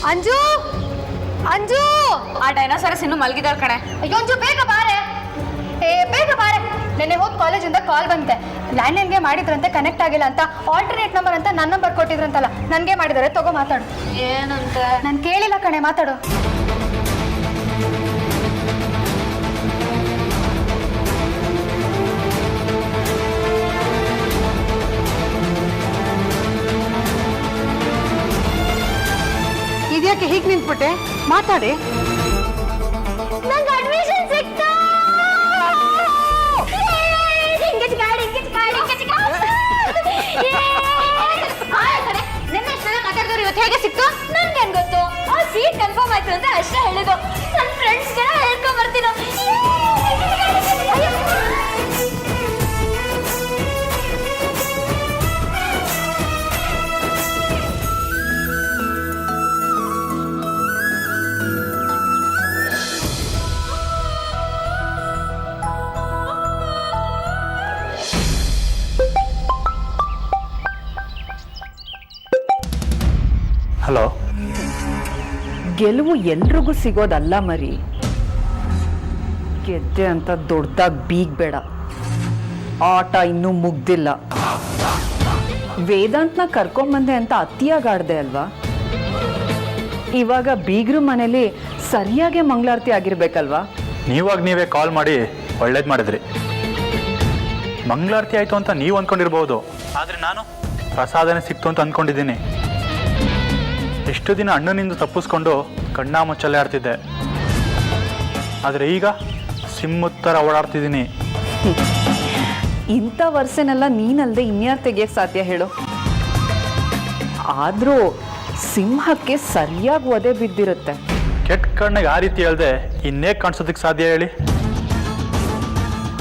ಅಂಜು ಅಂಜು ಆ ಡೈನೋಸಾರಸ್ ಇನ್ನು ಮಲಗಿದಾಳ ಕಣೆ. ಅಯ್ಯೋ ಅಂಜು ಬೇಗ ಬಾರೆ, ಬೇಗ ಬಾರೆ. ನೆನ್ನೆ ಹೋಗಿ ಕಾಲೇಜಿಂದ ಕಾಲ್ ಬಂತೆ, ಲ್ಯಾಂಡ್ಲೈನ್ಗೆ ಮಾಡಿದ್ರಂತೆ, ಕನೆಕ್ಟ್ ಆಗಿಲ್ಲ ಅಂತ. ಆಲ್ಟರ್ನೇಟ್ ನಂಬರ್ ಅಂತ ನನ್ನ ನಂಬರ್ ಕೊಟ್ಟಿದ್ರಂತಲ್ಲ, ನನಗೆ ಮಾಡಿದ್ದಾರೆ. ತಗೋ ಮಾತಾಡು. ಏನಂತ? ನಾನು ಕೇಳಿಲ್ಲ ಕಣೆ, ಮಾತಾಡು. ಇದ್ಯಾಕೆ ಹೀಗೆ ನಿಂತ್ಬಿಟ್ಟೆ? ಮಾತಾಡಿ. ನಂಗೆ ಅಡ್ಮಿಷನ್ ಸಿಕ್ತಾ. ಇವತ್ತು ಹೇಗೆ ಸಿಕ್ತು? ನನ್ಗೇನ್ ಗೊತ್ತು, ಆ ಸೀಟ್ ಕನ್ಫರ್ಮ್ ಆಯ್ತು ಅಂತ ಅಷ್ಟೇ ಹೇಳಿದ್ದು. ನನ್ನ ಫ್ರೆಂಡ್ಸ್ಗೆ ಹೇಳ್ಕೊಂಡ್ ಬರ್ತೀನೋ. ಹಲೋ. ಗೆಲುವು ಎಲ್ರಿಗೂ ಸಿಗೋದಲ್ಲ ಮರಿ. ಗೆದ್ದೆ ಅಂತ ದೊಡ್ಡದಾಗಿ ಬೀಗ್ಬೇಡ. ಆಟ ಇನ್ನೂ ಮುಗ್ದಿಲ್ಲ. ವೇದಾಂತ್ನ ಕರ್ಕೊಂಬಂದೆ ಅಂತ ಅತಿಯಾಗಾಡ್ದೆ ಅಲ್ವಾ? ಇವಾಗ ಬೀಗ್ರು ಮನೇಲಿ ಸರಿಯಾಗಿ ಮಂಗಳಾರತಿ ಆಗಿರ್ಬೇಕಲ್ವಾ? ನೀವೇ ಕಾಲ್ ಮಾಡಿ ಒಳ್ಳೇದು ಮಾಡಿದ್ರಿ. ಮಂಗಳಾರತಿ ಆಯಿತು ಅಂತ ನೀವು ಅಂದ್ಕೊಂಡಿರ್ಬೋದು, ಆದರೆ ನಾನು ಪ್ರಸಾದನೆ ಸಿಕ್ತು ಅಂತ ಅಂದ್ಕೊಂಡಿದ್ದೀನಿ. ಎಷ್ಟು ದಿನ ಅಣ್ಣನಿಂದ ತಪ್ಪಿಸ್ಕೊಂಡು ಕಣ್ಣಾ ಮುಚ್ಚಲ್ಲೇ ಆಡ್ತಿದ್ದೆ, ಆದರೆ ಈಗ ಸಿಂಹದ ಥರ ಓಡಾಡ್ತಿದ್ದೀನಿ. ಇಂಥ ವರ್ಷನೆಲ್ಲ ನೀನಲ್ದೆ ಇನ್ಯಾರು ತೆಗಿಯಕ್ಕೆ ಸಾಧ್ಯ ಹೇಳು? ಆದರೂ ಸಿಂಹಕ್ಕೆ ಸರಿಯಾಗಿ ಒದೆ ಬಿದ್ದಿರುತ್ತೆ. ಕೆಟ್ಟ ಕಣ್ಣಿಗೆ ಆ ರೀತಿ ಹೇಳ್ದೆ ಇನ್ನೇ ಕಾಣಿಸೋದಕ್ಕೆ ಸಾಧ್ಯ ಹೇಳಿ?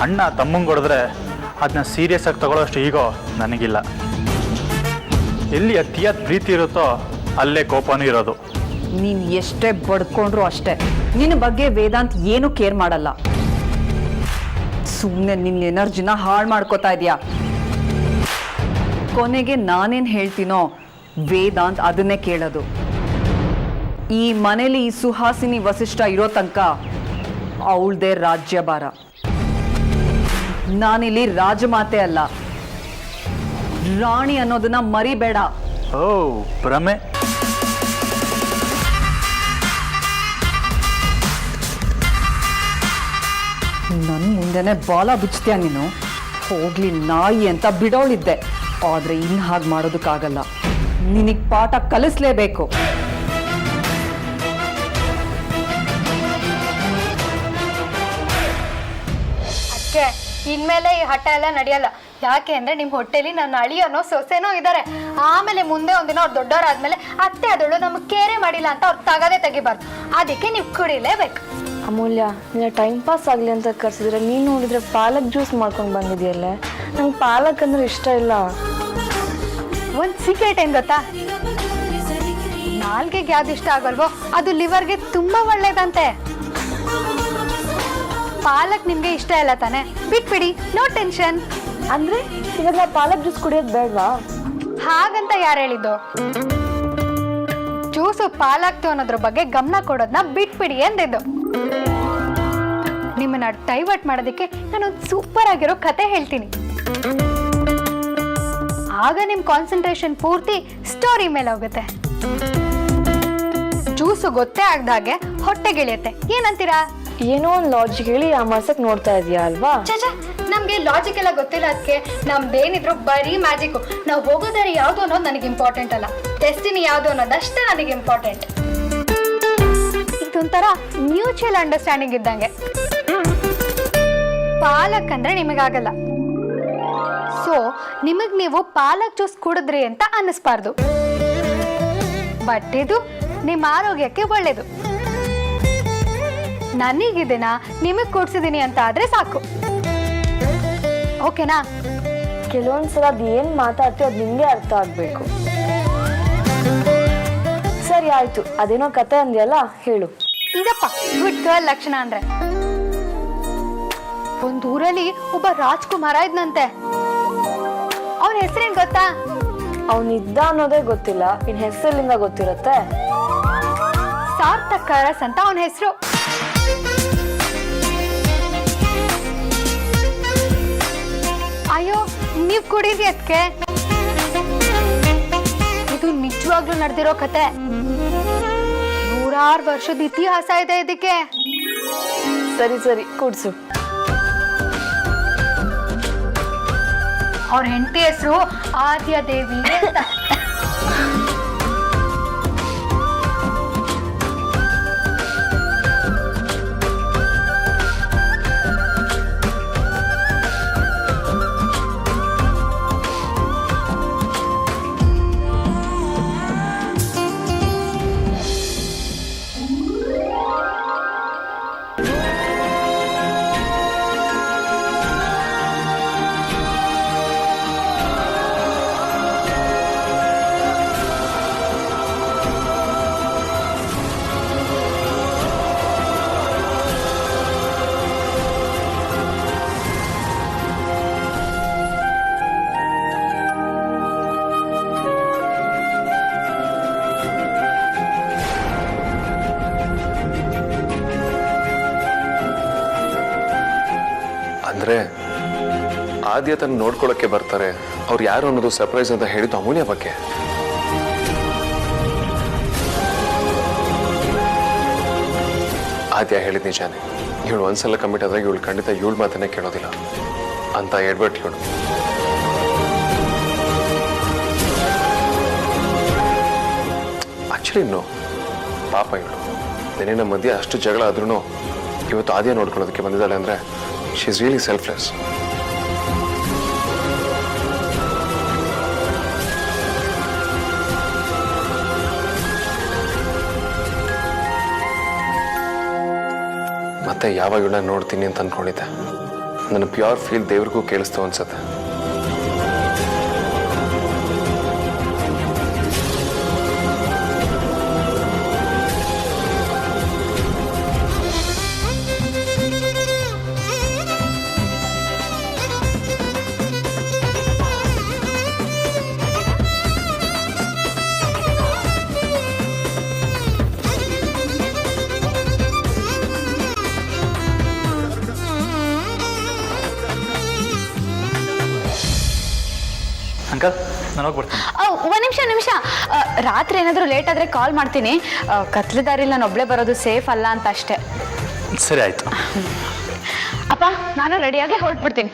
ಅಣ್ಣ ತಮ್ಮಂಗೆ ಹೊಡೆದ್ರೆ ಅದನ್ನ ಸೀರಿಯಸ್ ಆಗಿ ತಗೊಳ್ಳೋಷ್ಟು ಈಗೋ ನನಗಿಲ್ಲ. ಎಲ್ಲಿ ಅತಿಯಾದ ಪ್ರೀತಿ ಇರುತ್ತೋ ಅಲ್ಲೇ ಕೋಪನೂ ಇರೋದು. ನೀನು ಎಷ್ಟೇ ಬಡ್ಕೊಂಡ್ರು ಅಷ್ಟೇ. ನಿನ್ನ ಬಗ್ಗೆ ವೇದಾಂತ್ ಏನು ಕೇರ್ ಮಾಡಲ್ಲ. ಸುಮ್ಮನೆ ನಿನ್ನ ಎನರ್ಜಿನ ಹಾಳು ಮಾಡ್ಕೋತಾ ಇದೆಯಾ. ಕೊನೆಗೆ ನಾನೇನು ಹೇಳ್ತೀನೋ ವೇದಾಂತ್ ಅದನ್ನೇ ಕೇಳೋದು. ಈ ಮನೇಲಿ ಈ ಸುಹಾಸಿನಿ ವಸಿಷ್ಠ ಇರೋ ತನಕ ಅವಳದೇ ರಾಜ್ಯಭಾರ. ನಾನಿಲ್ಲಿ ರಾಜಮಾತೆ ಅಲ್ಲ, ರಾಣಿ ಅನ್ನೋದನ್ನ ಮರಿಬೇಡ. ಓ ಭ್ರಮೆ. ನನ್ನ ಮುಂದೆನೆ ಬಾಲ ಬಿಚ್ತೀಯ ನೀನು. ಹೋಗ್ಲಿ ನಾಯಿ ಅಂತ ಬಿಡೋಳಿದ್ದೆ, ಆದ್ರೆ ಇನ್ನು ಹಾಗೆ ಮಾಡೋದಕ್ಕಾಗಲ್ಲ. ನಿನಗೆ ಪಾಠ ಕಲಿಸ್ಲೇಬೇಕು. ಅದಕ್ಕೆ ಇನ್ಮೇಲೆ ಈ ಹಠ ಎಲ್ಲ ನಡೆಯಲ್ಲ. ಯಾಕೆ ಅಂದ್ರೆ ನಿಮ್ಮ ಹೊಟ್ಟೆಲಿ ನನ್ನ ಅಳಿಯನೋ ಸೊಸೆನೋ ಇದ್ದಾರೆ. ಆಮೇಲೆ ಮುಂದೆ ಒಂದಿನ ಅವ್ರು ದೊಡ್ಡವರಾದ್ಮೇಲೆ ಅತ್ತೆ ಅದಳು ನಮಗೆ ಕೇರೆ ಮಾಡಿಲ್ಲ ಅಂತ ಅವ್ರು ತಗದೇ ತೆಗಿಬಾರ್ದು. ಅದಕ್ಕೆ ನೀವು ಕುಡಿಲೇಬೇಕು. ಅಮೂಲ್ಯ, ನಿನ್ನ ಟೈಮ್ ಪಾಸ್ ಆಗಲಿ ಅಂತ ಕರ್ಸಿದ್ರೆ ನೀನು ನೋಡಿದ್ರೆ ಪಾಲಕ್ ಜ್ಯೂಸ್ ಮಾಡ್ಕೊಂಡು ಬಂದಿದೆಯಲ್ಲೇ. ನಂಗೆ ಪಾಲಕ್ ಅಂದ್ರೆ ಇಷ್ಟ ಇಲ್ಲ. ಒಂದು ಸೀಕ್ರೆಟ್ ಏನ್ ಗೊತ್ತಾ? ನಾಲ್ಗೆಗೆ ಯಾವ್ದು ಇಷ್ಟ ಆಗಲ್ವೋ ಅದು ಲಿವರ್ಗೆ ತುಂಬಾ ಒಳ್ಳೇದಂತೆ. ಪಾಲಕ್ ನಿಮ್ಗೆ ಇಷ್ಟ ಇಲ್ಲ ತಾನೆ? ಬಿಟ್ಬಿಡಿ, ನೋ ಟೆನ್ಷನ್. ಅಂದ್ರೆ ಇವಾಗ ನಾ ಪಾಲಕ್ ಜ್ಯೂಸ್ ಕುಡಿಯೋದು ಬೇಡವಾ? ಹಾಗಂತ ಯಾರು ಹೇಳಿದ್ದು? ಜ್ಯೂಸು ಪಾಲಾಕ್ತು ಅನ್ನೋದ್ರ ಬಗ್ಗೆ ಗಮನ ಕೊಡೋದನ್ನ ಬಿಟ್ಬಿಡಿ ಎಂದಿದ್ದು. ನಿಮ್ಮನ್ನ ಡೈವರ್ಟ್ ಮಾಡೋದಕ್ಕೆ ನಾನೊಂದು ಸೂಪರ್ ಆಗಿರೋ ಕತೆ ಹೇಳ್ತೀನಿ. ಆಗ ನಿಮ್ ಕಾನ್ಸಂಟ್ರೇಷನ್ ಪೂರ್ತಿ ಸ್ಟೋರಿ ಮೇಲೆ ಹೋಗುತ್ತೆ. ಜ್ಯೂಸು ಗೊತ್ತೇ ಆಗದಾಗೆ ಹೊಟ್ಟೆಗಿಳಿಯುತ್ತೆ. ಏನಂತೀರಾ? ಏನೋ ಒಂದು ಲಾಜಿಕ್ ಹೇಳಿ ಆ ಮಸಕ್ ನೋಡ್ತಾ ಇದೀಯಾ ಅಲ್ವಾ? ನಮ್ಗೆ ಲಾಜಿಕ್ ಎಲ್ಲ ಗೊತ್ತಿಲ್ಲ. ಅದಕ್ಕೆ ನಮ್ದೇನಿದ್ರು ಬರೀ ಮ್ಯಾಜಿಕ್. ನಾವು ಹೋಗೋದಾರಿ ಯಾವ್ದು ಅನ್ನೋದು ನನಗೆ ಇಂಪಾರ್ಟೆಂಟ್ ಅಲ್ಲ, ಡೆಸ್ಟಿನಿ ಯಾವ್ದು ಅನ್ನೋದಷ್ಟೇ ನನಗೆ ಇಂಪಾರ್ಟೆಂಟ್. ಇದೊಂಥರ ಮ್ಯೂಚುವಲ್ ಅಂಡರ್ಸ್ಟ್ಯಾಂಡಿಂಗ್ ಇದ್ದಂಗೆ. ಪಾಲಕ್ ಅಂದ್ರೆ ನಿಮಗಾಗಲ್ಲ, ಸೊ ನಿಮಗ್ ನೀವು ಪಾಲಕ್ ಜ್ಯೂಸ್ ಕುಡಿದ್ರಿ ಅಂತ ಅನ್ನಿಸ್ಬಾರ್ದು. ಬಟ್ ಇದು ನಿಮ್ಮ ಆರೋಗ್ಯಕ್ಕೆ ಒಳ್ಳೇದು. ನನಗಿದನ್ನ ನಿಮಗ್ ಕೊಡ್ಸಿದೀನಿ ಅಂತ ಆದ್ರೆ ಸಾಕು. ಓಕೆನಾ? ಕೆಲವೊಂದ್ಸಲ ಅದು ಏನ್ ಮಾತಾಡ್ತೀವಿ ಅದು ನಿಂಗೆ ಅರ್ಥ ಆಗ್ಬೇಕು. ಸರಿ ಆಯ್ತು, ಅದೇನೋ ಕತೆ ಅಂದ್ಯಲ್ಲ, ಹೇಳು. ಇದಪ್ಪ ಗುಡ್ ಗರ್ಲ್ ಲಕ್ಷಣ ಅಂದ್ರೆ. ಒಂದ್ ಊರಲ್ಲಿ ಒಬ್ಬ ರಾಜ್ಕುಮಾರ ಇದ್ನಂತೆ. ಅವನ ಹೆಸರೇನ್ ಗೊತ್ತಾ? ಅವನಿದ್ದ ಅನ್ನೋದೇ ಗೊತ್ತಿಲ್ಲ, ಇನ್ ಹೆಸರಿನಿಂದ ಗೊತ್ತಿರತ್ತೆ. ಸಾರ್ಥಕ್ ಅರಸ್ ಅಂತ ಅವನ ಹೆಸರು. ಅಯ್ಯೋ ನೀವ್ ಕುಡೀರಿ ಅದಕ್ಕೆ, ಇದು ನಿಜವಾಗ್ಲೂ ನಡೆದಿರೋ ಕತೆ. 100 ವರ್ಷದ ಇತಿಹಾಸ ಇದೆ ಇದಕ್ಕೆ. ಸರಿ ಸರಿ ಕೂಡ್ಸು. ಅವ್ರ ಹೆಂಡತಿ ಹೆಸರು ಆದ್ಯ ದೇವಿ ಅಂತ. ಅಂದ್ರೆ ಆದ್ಯ ತನ್ನ ನೋಡ್ಕೊಳಕ್ಕೆ ಬರ್ತಾರೆ, ಅವ್ರು ಯಾರು ಅನ್ನೋದು ಸರ್ಪ್ರೈಸ್ ಅಂತ ಹೇಳಿದ್ದು ಅಮೂಲ್ಯ ಬಗ್ಗೆ. ಆದ್ಯ ಹೇಳಿದ ನಿಜಾನೆ, ಇವಳು ಒಂದ್ಸಲ ಕಮಿಟ್ ಆದಾಗ ಇವಳು ಖಂಡಿತ ಇವಳು ಮಾತನ್ನೇ ಕೇಳೋದಿಲ್ಲ ಅಂತ ಎಡ್ವರ್ಟ್ ಹೇಳು. ಆಕ್ಚುಲಿ ನೋ, ಪಾಪ ಇವಳು ನಿನ್ನೆ ಮಧ್ಯೆ ಅಷ್ಟು ಜಗಳ ಆದ್ರೂ ಇವತ್ತು ಆದ್ಯ ನೋಡ್ಕೊಳ್ಳೋದಕ್ಕೆ ಬಂದಿದ್ದಾಳೆ ಅಂದ್ರೆ ಶಿ ಇಸ್ ರಿಯಲಿ ಸೆಲ್ಫ್ಲೆಸ್. ಮತ್ತೆ ಯಾವಾಗ ಇವಳನ್ನ ನೋಡ್ತೀನಿ ಅಂತ ಅನ್ಕೊಂಡಿದ್ದೆ. ನನ್ನ ಪ್ಯೂರ್ ಫೀಲ್ ದೇವ್ರಿಗೂ ಕೇಳಿಸ್ತು ಅನ್ಸತ್ತೆ. ಅಂಕಲ್ ನಾನು ಹೋಗ್ಬಿಡ್ತೀನಿ. ಒಂದ್ ನಿಮಿಷ ರಾತ್ರಿ ಏನಾದರೂ ಲೇಟ್ ಆದರೆ ಕಾಲ್ ಮಾಡ್ತೀನಿ. ಕತ್ಲು ದಾರಿಲಿ ನಾನು ಒಬ್ಳೆ ಬರೋದು ಸೇಫ್ ಅಲ್ಲ ಅಂತ ಅಷ್ಟೇ. ಸರಿ ಆಯ್ತು. ಅಪ್ಪ ನಾನು ರೆಡಿಯಾಗಿ ಹೊರಟ್ಬಿಡ್ತೀನಿ.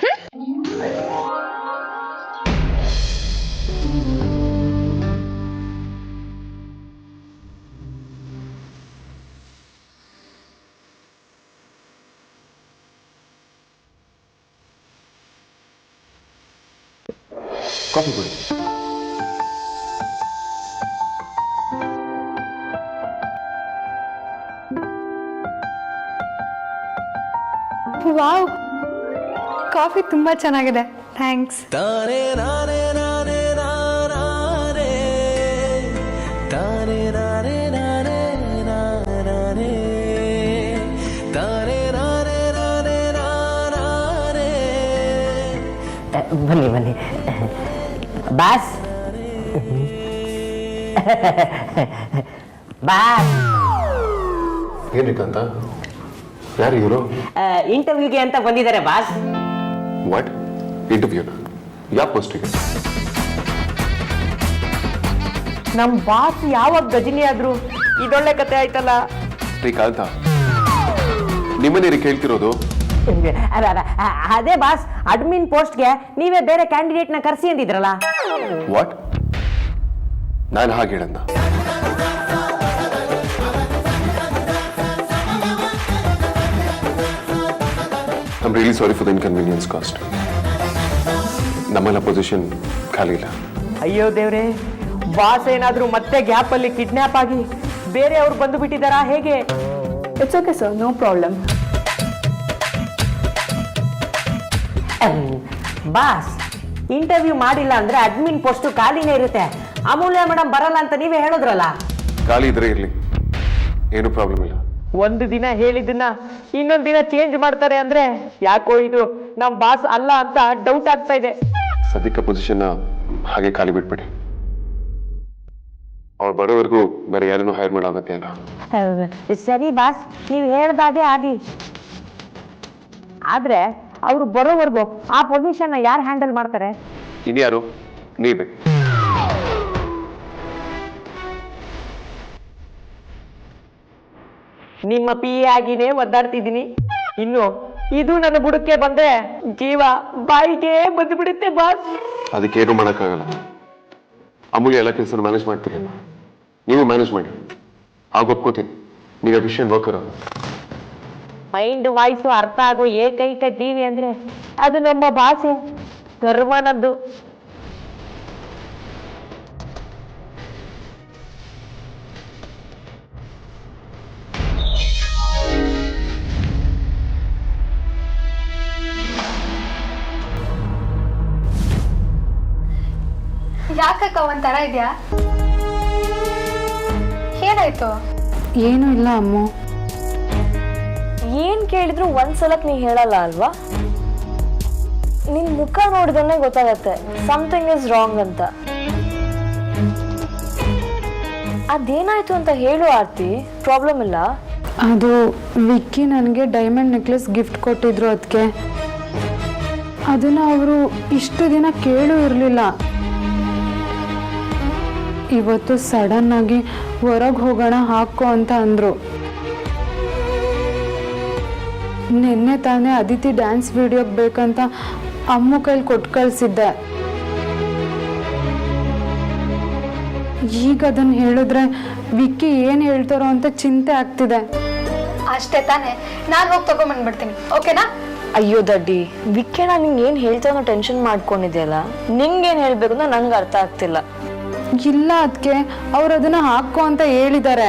ಕಾಫಿ ಕೊಡಿ. ವಾವ್, ಕಾಫಿ ತುಂಬಾ ಚೆನ್ನಾಗಿದೆ, ಥ್ಯಾಂಕ್ಸ್. ಬನ್ನಿ ಬನ್ನಿ ಬಾಸ್. ಬಾಸ್ ಏನಕ್ಕಂತ? ಯಾರು ಇವರು? ಇಂಟರ್ವ್ಯೂಗೆ ಅಂತ ಬಂದಿದ್ದಾರೆ ಬಾಸ್. What interview? ಯಾವ ಪೋಸ್ಟಿಗೆ? ನಮ್ ಬಾಸ್ ಯಾವಾಗ ಗಜನಿ ಆದ್ರು ಇದೊಳ್ಳೆ ಕತೆ ಆಯ್ತಲ್ಲ. ರೀ ಕಾಂತ, ನಿಮ್ಮನೇರಿ ಕೇಳ್ತಿರೋದು? ಅದೇ ಬಾಸ್, ಅಡ್ಮಿನ್ ಪೋಸ್ಟ್ಗೆ ನೀವೇ ಬೇರೆ ಕ್ಯಾಂಡಿಡೇಟ್ನ ಕರೆಸಿ ಅಂದಿದ್ರಲ್ಲ. ವಾಟ್? ನಾನು ಹಾಗೆ ಹೇಳಂದ? I am really sorry for the inconvenience caused. ನಮ್ಮನ್ನ ಪೊಸಿಷನ್ ಖಾಲಿ ಇಲ್ಲ. ಅಯ್ಯೋ ದೇವ್ರೆ, ಬಾಸ್ ಏನಾದ್ರೂ ಮತ್ತೆ ಗ್ಯಾಪ್ ಅಲ್ಲಿ ಕಿಡ್ನಾಪ್ ಆಗಿ ಬೇರೆ ಅವ್ರು ಬಂದು ಬಿಟ್ಟಿದ್ದಾರಾ ಹೇಗೆ? It's okay sir, no problem. Boss, interview ಮಾಡಿಲ್ಲ ಅಂದ್ರೆ ಅಡ್ಮಿನ್ ಪೋಸ್ಟ್ ಖಾಲಿನೇ ಇರುತ್ತೆ. ಅಮೂಲ್ಯ ಮೇಡಮ್ ಬರಲ್ಲ ಅಂತ ನೀವೇ ಹೇಳಿದ್ರಲ್ಲ. ಖಾಲಿ ಇದ್ರೆ ಇರ್ಲಿ, ಏನು ಪ್ರಾಬ್ಲಮ್ ಇಲ್ಲ. ಒಂದು ದಿನ ಹೇಳಿದ್ದನ್ನ ಇನ್ನೊಂದು ದಿನ ಚೇಂಜ್ ಮಾಡ್ತಾರೆ ಅಂದ್ರೆ ಯಾಕೋ ಇದು ನಮ್ ಬಾಸ್ ಅಲ್ಲ ಅಂತ ಡೌಟ್ ಆಗ್ತಾ ಇದೆ. ಸದ್ಯಕ್ಕೆ ಪೊಸಿಷನ್ ಹಾಗೆ ಖಾಲಿ ಬಿಟ್ಬಿಡಿ. ಅವ್ರು ಬರೋವರೆಗೂ ಬೇರೆ ಯಾರನ್ನೂ ಹೈರ್ ಮಾಡೋಗತ್ತೆ ಅಲ್ಲ. ಸರಿ ಬಾಸ್, ನೀವು ಹೇಳ್ದಾಗೆ ಆಗಿ. ಆದ್ರೆ ಅವರು ಬರೋವರೆಗೂ ಆ ಪೊಸಿಷನ್ ಯಾರು ಹ್ಯಾಂಡಲ್ ಮಾಡ್ತಾರೆ? ಇನ್ಯಾರು? ನೀವೇ. ನಿಮ್ಮ ಪಿ ಆಗಿನೇ ಒದ್ದಾಡ್ತಿದ್ದೀನಿ. ಇನ್ನು ಇದು ನನ್ನ ಬುಡಕ್ಕೆ ಬಂದ್ರೆ ಜೀವ ಬಾಯಿಗೆ ಬಂದ್ಬಿಡುತ್ತೆ ಬಾಸ್. ಅದಕ್ಕೇನು ಮಾಡೋಕ್ಕಾಗಲ್ಲ. ಅಮೂಲ್ಯ ಎಲ್ಲ ಕೆಲಸ ಮ್ಯಾನೇಜ್ ಮಾಡ್ತೀರಿ, ನೀವು ಮ್ಯಾನೇಜ್ ಮಾಡಿ. ಆಗ ಒಪ್ಕೋತೀನಿ, ನೀವು ಎಫಿಷಿಯಂಟ್ ವರ್ಕರ್. ಮೈಂಡ್ ವಾಯ್ಸು ಅರ್ಥ ಆಗೋ ಏಕೈಕ ಜೀವಿ ಅಂದ್ರೆ ಅದು ನಮ್ಮ ಭಾಷೆ, ಧರ್ಮನದ್ದು. ಯಾಕಕ್ಕ ಒಂಥರ ಇದೆಯಾ? ಏನಾಯ್ತು? ಏನೂ ಇಲ್ಲ ಅಮ್ಮು. ಏನ್ ಕೇಳಿದ್ರು ಒಂದ್ಸಲಕ್ ನೀ ಹೇಳಲ್ಲ ಅಲ್ವಾ? ನಿನ್ ಮುಖ ನೋಡಿದ್ರೆ ಗೊತ್ತಾಗತ್ತೆ ಸಮಥಿಂಗ್ ಇಸ್ ರಾಂಗ್ ಅಂತ. ಅದೇನಾಯ್ತು ಅಂತ ಹೇಳು ಆರ್ತಿ, ಪ್ರಾಬ್ಲಮ್ ಇಲ್ಲ. ಅದು ವಿಕ್ಕಿ ನನಗೆ ಡೈಮಂಡ್ ನೆಕ್ಲೆಸ್ ಗಿಫ್ಟ್ ಕೊಟ್ಟಿದ್ರು. ಅದಕ್ಕೆ ಅದನ್ನು ಅವರು ಇಷ್ಟು ದಿನ ಕೇಳೂ ಇರಲಿಲ್ಲ. ಇವತ್ತು ಸಡನ್ ಆಗಿ ಹೊರಗೆ ಹೋಗೋಣ ಹಾಕೋ ಅಂತ ಅಂದರು. ನಿನ್ನೆ ತಾನೇ ಅದಿತಿ ಡ್ಯಾನ್ಸ್ ವಿಡಿಯೋಗೆ ಬೇಕಂತ ಅಮ್ಮು ಕೈಲಿ ಕೊಟ್ಟು ಕಳಿಸಿದ್ದೆ. ಈಗ ಅದನ್ನು ಹೇಳಿದ್ರೆ ವಿಕ್ಕಿ ಏನು ಹೇಳ್ತಾರೋ ಅಂತ ಚಿಂತೆ ಆಗ್ತಿದೆ. ಅಷ್ಟೇ ತಾನೇ, ನಾನು ಹೋಗಿ ತಗೊಂಬಂದ್ಬಿಡ್ತೀನಿ, ಓಕೆನಾ? ಅಯ್ಯೋ ದಡ್ಡಿ, ವಿಕ್ಕೇಣ ನಿಂಗೆ ಏನು ಹೇಳ್ತಾನೋ ಟೆನ್ಷನ್ ಮಾಡ್ಕೊಂಡಿದ್ಯಲ್ಲ, ನಿಂಗೇನು ಹೇಳ್ಬೇಕು ಅಂತ ನಂಗೆ ಅರ್ಥ ಆಗ್ತಿಲ್ಲ. ಇಲ್ಲ ಅದಕ್ಕೆ ಅವ್ರು ಅದನ್ನ ಹಾಕೋ ಅಂತ ಹೇಳಿದ್ದಾರೆ.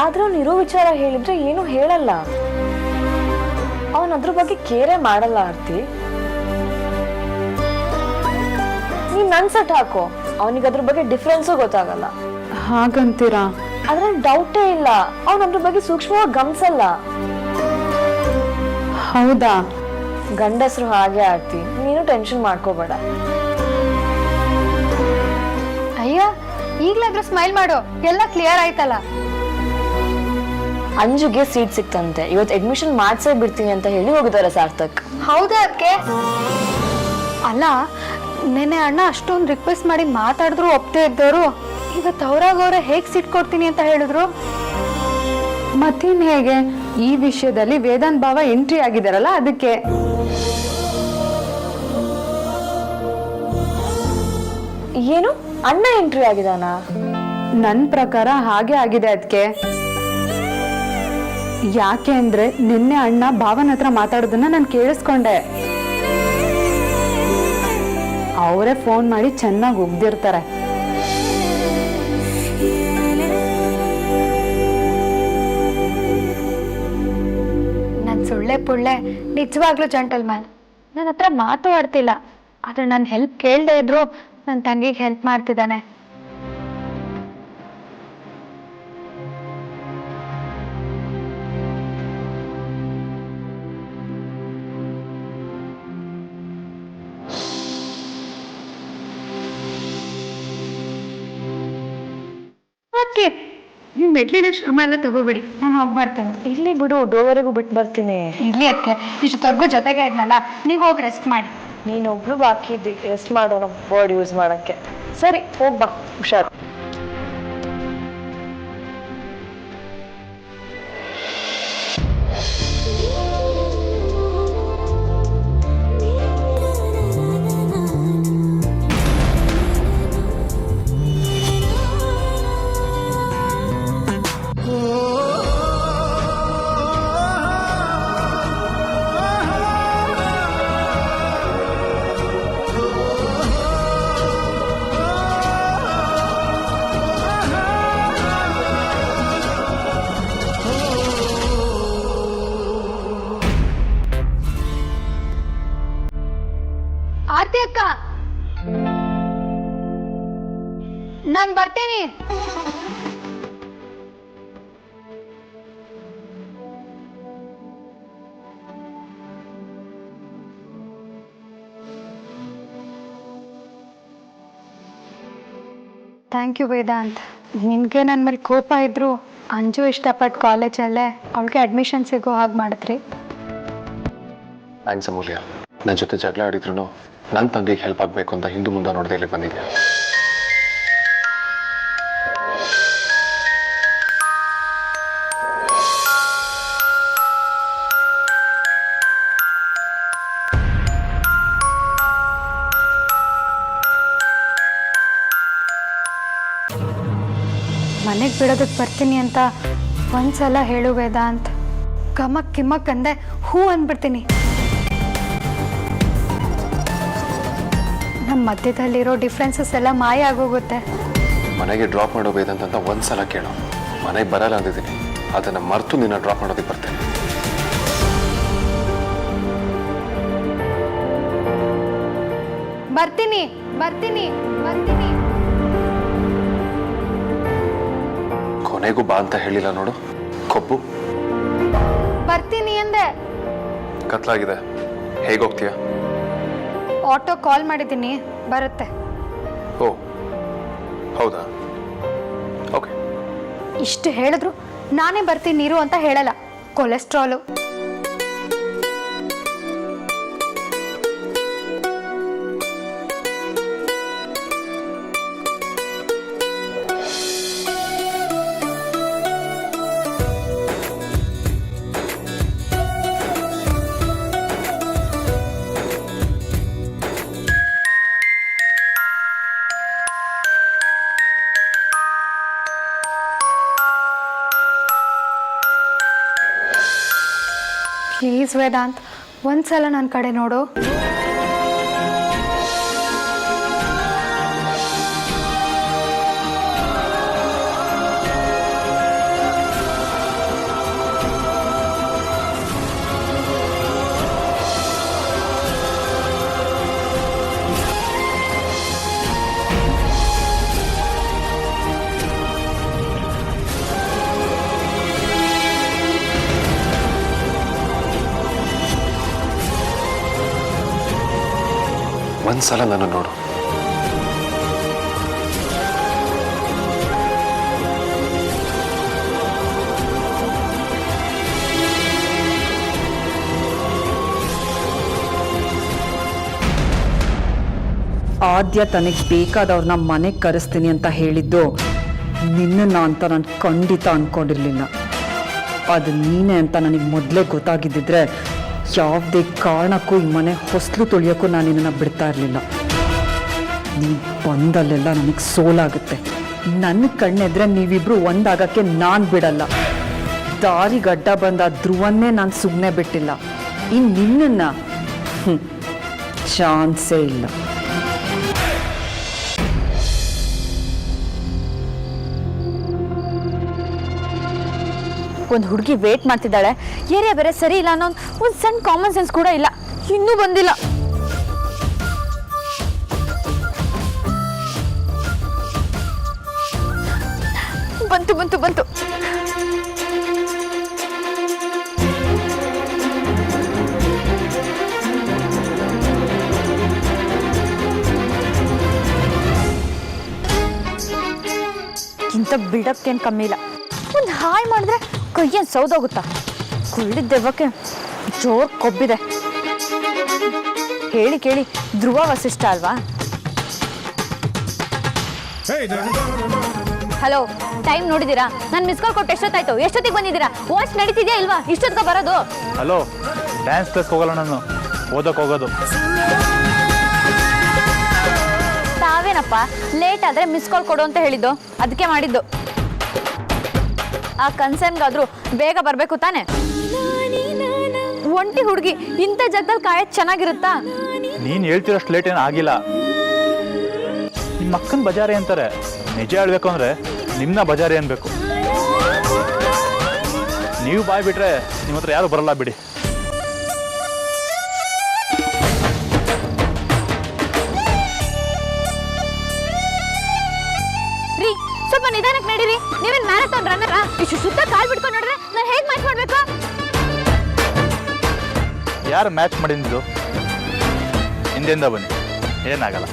ಆದ್ರೆ ಅವ್ನು ಇರೋ ವಿಚಾರ ಹೇಳಿದ್ರೆ ಏನು ಹೇಳಲ್ಲ. ಅವನ ಅದ್ರ ಬಗ್ಗೆ ಕೇರೇ ಮಾಡಲ್ಲ ಆರ್ತಿ. ನೀನ್ ನನ್ ಸೆಟ್ ಹಾಕೋ, ಅವನಿಗೆ ಅದ್ರ ಬಗ್ಗೆ ಡಿಫ್ರೆನ್ಸು ಗೊತ್ತಾಗಲ್ಲ. ಹಾಗಂತೀರಾ? ಅದ್ರ ಡೌಟೇ ಇಲ್ಲ, ಅವನ ಅದ್ರ ಬಗ್ಗೆ ಸೂಕ್ಷ್ಮವಾಗಿ ಗಮನಿಸಲ್ಲ. ಹೌದಾ? ಗಂಡಸರು ಹಾಗೆ ಆರ್ತಿ, ನೀನು ಟೆನ್ಷನ್ ಮಾಡ್ಕೋಬೇಡ. ಅಯ್ಯೋ, ಈಗ್ಲಾದ್ರೂ ಸ್ಮೈಲ್ ಮಾಡು, ಎಲ್ಲ ಕ್ಲಿಯರ್ ಆಯ್ತಲ್ಲ. ಅಂಜುಗೆ ಸೀಟ್ ಸಿಕ್ತಂತೆ, ಇವತ್ತು ಅಡ್ಮಿಷನ್ ಮಾಡ್ಸೇ ಬಿಡ್ತೀನಿ ಅಂತ ಹೇಳಿ ಹೋಗಿದ್ದಾರೆ ಸಾರ್ಥಕ್. ಹೌದಾ ಅದಕ್ಕೆ? ಅಲ್ಲ, ನೆನ್ನೆ ಅಣ್ಣ ಅಷ್ಟೊಂದು ರಿಕ್ವೆಸ್ಟ್ ಮಾಡಿ ಮಾತಾಡಿದ್ರು ಒಪ್ತೇ ಇದ್ದವರು, ಇವತ್ತು ಅವ್ರಾಗವ್ರೆ ಹೇಗೆ ಸೀಟ್ ಕೊಡ್ತೀನಿ ಅಂತ ಹೇಳಿದ್ರು. ಮತ್ತಿನ್ ಹೇಗೆ? ಈ ವಿಷಯದಲ್ಲಿ ವೇದಾಂತ್ ಭಾವ ಎಂಟ್ರಿ ಆಗಿದಾರಲ್ಲ, ಅದಕ್ಕೆ. ಏನು, ಅಣ್ಣ ಎಂಟ್ರಿ ಆಗಿದಾನ? ನನ್ನ ಪ್ರಕಾರ ಹಾಗೆ ಆಗಿದೆ ಅದಕ್ಕೆ. ಯಾಕೆ ಅಂದ್ರೆ ನಿನ್ನೆ ಅಣ್ಣ ಭಾವನ ಹತ್ರ ಮಾತಾಡೋದನ್ನ ನಾನು ಕೇಳಿಸ್ಕೊಂಡೆ. ಅವರೇ ಫೋನ್ ಮಾಡಿ ಚೆನ್ನಾಗಿ ಉಗ್ದಿರ್ತಾರೆ. ನನ್ ಸುಳ್ಳೆ ಪುಳ್ಳೆ ನಿಜವಾಗ್ಲೂ ಜಂಟಲ್ಮ್ಯಾನ್. ನನ್ನ ಹತ್ರ ಮಾತು ಆಡ್ತಿಲ್ಲ, ಆದ್ರೆ ನಾನು ಹೆಲ್ಪ್ ಕೇಳದೆ ಇದ್ರು ನನ್ನ ತಂಗಿಗೆ ಹೆಲ್ಪ್ ಮಾಡ್ತಿದ್ದಾನೆ. ನೀವು ಮೆಟ್ಲಿನ ಶ್ರಮ ಎಲ್ಲ ತಗೋಬೇಡಿ, ನಾನು ಹೋಗಿ ಬರ್ತೇನೆ. ಇಲ್ಲಿ ಬಿಡು, ಡೋವರೆಗೂ ಬಿಟ್ಟು ಬರ್ತೀನಿ. ಇರ್ಲಿ ಅದಕ್ಕೆ, ಇಷ್ಟೊತ್ತವರೆಗೂ ಜೊತೆಗೆ ಇದ್ನಲ್ಲ, ನೀವು ಹೋಗಿ ರೆಸ್ಟ್ ಮಾಡಿ. ನೀನೊಬ್ಳು ಬಾಕಿ ಇದ್ದಿ ರೆಸ್ಟ್ ಮಾಡೋಣ, ವರ್ಡ್ ಯೂಸ್ ಮಾಡಕ್ಕೆ. ಸರಿ, ಹೋಗ್ಬಾ, ಹುಷಾರು. ಆರ್ತಿ ಅಕ್ಕ, ನಾನು ಬರ್ತೇನೆ. Thank you Vedant. ನಿನಗೆ ನನ್ನ ಮೇಲೆ ಕೋಪ ಇದ್ದರೂ ಅಂಜು ಇಷ್ಟಪಟ್ಟು ಕಾಲೇಜಲ್ಲೇ ಅವಳಿಗೆ ಅಡ್ಮಿಷನ್ ಸಿಗೋ ಹಾಗೆ ಮಾಡಿದ್ರಿ. ಥ್ಯಾಂಕ್ಸ್ ಅಮೂಲ್ಯ. ನನ್ನ ಜೊತೆ ಜಗಳ ಆಡಿದ್ರು ನನ್ನ ತಂದೆಗೆ ಹೆಲ್ಪ್ ಆಗಬೇಕು ಅಂತ ಹಿಂದೆ ಮುಂದೆ ನೋಡದೆ ಇಲ್ಲಿ ಬಂದಿದ್ದೆ. ಮನೆಗೆ ಬಿಡೋದಕ್ಕೆ ಬರ್ತೀನಿ ಅಂತ ಒಂದ್ಸಲ ಹೇಳು ವೇದಾಂತ್. ಗಮಕ್ ಕಿಮ್ಮಕ್ ಅಂದೆ ಹೂ ಅಂದ್ಬಿಡ್ತೀನಿ. ನಮ್ಮ ಮಧ್ಯದಲ್ಲಿರೋ ಡಿಫ್ರೆನ್ಸಸ್ ಎಲ್ಲ ಮಾಯ ಆಗೋಗುತ್ತೆ. ಮನೆಗೆ ಡ್ರಾಪ್ ಮಾಡೋ ವೇದಾಂತ್ ಅಂತ ಒಂದ್ಸಲ ಕೇಳು. ಮನೆಗೆ ಬರಲ್ಲ ಅಂದಿದ್ದೀನಿ, ಅದನ್ನು ಮರೆತು ನಿನ್ನ ಡ್ರಾಪ್ ಮಾಡೋದಕ್ಕೆ ಬರ್ತೇನೆ. ಬರ್ತೀನಿ ಬರ್ತೀನಿ ಬರ್ತೀನಿ. ಕೊನೆಗೂ ಬಾ ಅಂತ ಹೇಳಿಲ್ಲ ನೋಡು ಕೊಬ್ಬು. ಬರ್ತೀನಿ ಅಂದೆ. ಕತ್ಲಾಗಿದೆ, ಹೇಗೋಗ್ತೀಯ? ಆಟೋ ಕಾಲ್ ಮಾಡಿದ್ದೀನಿ, ಬರುತ್ತೆ. ಓ ಹೌದಾ, ಓಕೆ. ಇಷ್ಟು ಹೇಳಿದ್ರು ನಾನೇ ಬರ್ತೀನಿ ನೀರು ಅಂತ ಹೇಳಲ್ಲ. ಕೊಲೆಸ್ಟ್ರಾಲು. ಪ್ಲೀಸ್ ವೇದಾಂತ್, ಒಂದ್ಸಲ ನನ್ನ ಕಡೆ ನೋಡು. ಒಂದ್ಸಲ ನನ್ನ ನೋಡು. ಆದ್ಯ ತನಗೆ ಬೇಕಾದವ್ರನ್ನ ಮನೆಗೆ ಕರೆಸ್ತೀನಿ ಅಂತ ಹೇಳಿದ್ದು ನಿನ್ನ ಅಂತ ನಾನು ಖಂಡಿತ ಅಂದ್ಕೊಂಡಿರಲಿಲ್ಲ. ಅದು ನೀನೇ ಅಂತ ನನಗೆ ಮೊದಲೇ ಗೊತ್ತಾಗಿದ್ದಿದ್ರೆ ಯಾವುದೇ ಕಾರಣಕ್ಕೂ ಈ ಮನೆ ಹೊಸಲು ತೊಳೆಯೋಕ್ಕೂ ನಾನು ನಿನ್ನನ್ನು ಬಿಡ್ತಾ ಇರಲಿಲ್ಲ. ನೀನು ಬಂದಲ್ಲೆಲ್ಲ ನನಗೆ ಸೋಲಾಗುತ್ತೆ. ನನ್ನ ಕಣ್ಣೆದ್ರೆ ನೀವಿಬ್ರು ಒಂದಾಗಕ್ಕೆ ನಾನು ಬಿಡಲ್ಲ. ದಾರಿಗಡ್ಡ ಬಂದ ಧ್ರುವನ್ನೇ ನಾನು ಸುಮ್ಮನೆ ಬಿಟ್ಟಿಲ್ಲ. ಇನ್ನು ನಿನ್ನನ್ನು ಚಾನ್ಸೇ ಇಲ್ಲ. ಒಂದು ಹುಡುಗಿ ವೇಟ್ ಮಾಡ್ತಿದ್ದಾಳೆ, ಏರಿಯಾ ಬೇರೆ ಸರಿ ಇಲ್ಲ ಅನ್ನೋ ಒಂದು ಸಣ್ಣ ಕಾಮನ್ ಸೆನ್ಸ್ ಕೂಡ ಇಲ್ಲ. ಇನ್ನೂ ಬಂದಿಲ್ಲ. ಬಂತು ಬಂತು ಬಂತು. ಇಂಥ ಬಿಡಕ್ಕೇನು ಕಮ್ಮಿ ಇಲ್ಲ. ಒಂದು ಹಾಯ್ ಮಾಡಿದ್ರೆ ಕೈಯೇನು ಸೌದೋಗುತ್ತಾ? ಕುಳ್ಳಿದ ದೆವ್ವಕ್ಕೆ ಜೋರ್ ಕೊಬ್ಬಿದೆ. ಹೇಳಿ ಕೇಳಿ ಧ್ರುವ ವಸಿಷ್ಠ ಅಲ್ವಾ? ಹಲೋ, ಟೈಮ್ ನೋಡಿದ್ದೀರಾ? ನಾನು ಮಿಸ್ ಕಾಲ್ ಕೊಟ್ಟು ಎಷ್ಟೊತ್ತಾಯ್ತು? ಎಷ್ಟೊತ್ತಿಗೆ ಬಂದಿದ್ದೀರಾ? ವಾಚ್ ನಡೀತಿದ್ಯಾ ಇಲ್ವಾ? ಇಷ್ಟೊತ್ತಿಗೆ ಬರೋದು? ಹಲೋ, ಡ್ಯಾನ್ಸ್ ಕ್ಲಾಸ್ಗೆ ಹೋಗಲ್ಲ, ನಾನು ಓದಕ್ಕೆ ಹೋಗೋದು. ತಾವೇನಪ್ಪ ಲೇಟ್ ಆದರೆ ಮಿಸ್ ಕಾಲ್ ಕೊಡು ಅಂತ ಹೇಳಿದ್ದು, ಅದಕ್ಕೆ ಮಾಡಿದ್ದು. ಆ ಕನ್ಸರ್ನ್ಗಾದ್ರೂ ಬೇಗ ಬರಬೇಕು ತಾನೆ? ಒಂಟಿ ಹುಡುಗಿ ಇಂಥ ಜಾಗದಲ್ಲಿ ಕಾಯೋದು ಚೆನ್ನಾಗಿರುತ್ತಾ? ನೀನು ಹೇಳ್ತಿರೋಷ್ಟು ಲೇಟ್ ಏನು ಆಗಿಲ್ಲ. ನಿಮ್ಮ ಅಕ್ಕನ ಬಜಾರಿ ಅಂತಾರೆ. ನಿಜ ಹೇಳ್ಬೇಕು ಅಂದರೆ ನಿಮ್ಮನ್ನ ಬಜಾರಿ ಅನ್ಬೇಕು. ನೀವು ಬಾಯ್ ಬಿಟ್ರೆ ನಿಮ್ಮ ಹತ್ರ ಯಾರು ಬರಲ್ಲ ಬಿಡಿ. ರೀ, ಸ್ವಲ್ಪ ನಿಧಾನಕ್ಕೆ ನಡೀರಿ. ನೀವೇನು ಮ್ಯಾರಥಾನ್ ರನ್ನರಾ? ಇಷ್ಟು ಸುತ್ತ ಕಾಲ್ ಬಿಟ್ಕೊಂಡು ನೋಡ್ರೆ ನಾನು ಹೇಗೆ ಮ್ಯಾಚ್ ಮಾಡಬೇಕು? ಯಾರು ಮ್ಯಾಚ್ ಮಾಡಿದ್ದು? ಹಿಂದೆಯಿಂದ ಬನ್ನಿ, ಏನಾಗಲ್ಲ.